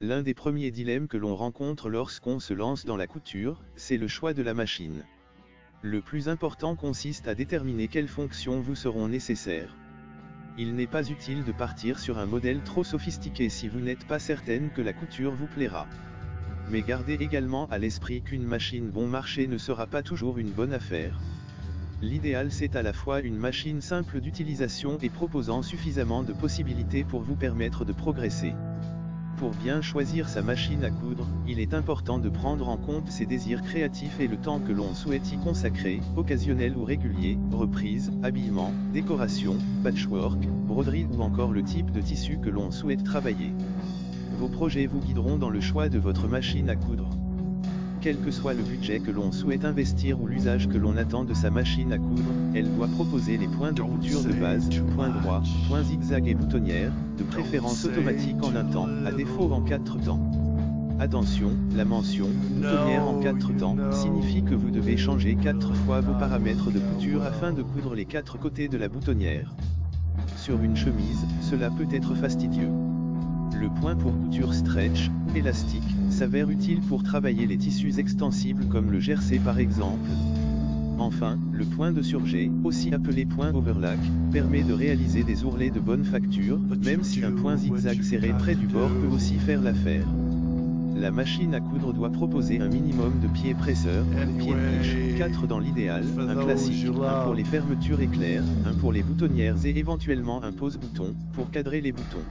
L'un des premiers dilemmes que l'on rencontre lorsqu'on se lance dans la couture, c'est le choix de la machine. Le plus important consiste à déterminer quelles fonctions vous seront nécessaires. Il n'est pas utile de partir sur un modèle trop sophistiqué si vous n'êtes pas certaine que la couture vous plaira. Mais gardez également à l'esprit qu'une machine bon marché ne sera pas toujours une bonne affaire. L'idéal c'est à la fois une machine simple d'utilisation et proposant suffisamment de possibilités pour vous permettre de progresser. Pour bien choisir sa machine à coudre, il est important de prendre en compte ses désirs créatifs et le temps que l'on souhaite y consacrer, occasionnel ou régulier, reprise, habillement, décoration, patchwork, broderie ou encore le type de tissu que l'on souhaite travailler. Vos projets vous guideront dans le choix de votre machine à coudre. Quel que soit le budget que l'on souhaite investir ou l'usage que l'on attend de sa machine à coudre, elle doit proposer les points de couture de base, points droits, points zigzag et boutonnières, de préférence automatique en un temps, à défaut en 4 temps. Attention, la mention « boutonnière en 4 temps » signifie que vous devez changer 4 fois vos paramètres de couture afin de coudre les 4 côtés de la boutonnière. Sur une chemise, cela peut être fastidieux. Le point pour couture stretch, élastique, s'avère utile pour travailler les tissus extensibles comme le jersey par exemple. Enfin, le point de surjet, aussi appelé point overlock, permet de réaliser des ourlets de bonne facture, même si un point zigzag serré près du bord peut aussi faire l'affaire. La machine à coudre doit proposer un minimum de pieds presseurs, pieds de niche, 4 dans l'idéal, un classique, un pour les fermetures éclairs, un pour les boutonnières et éventuellement un pose-bouton, pour cadrer les boutons.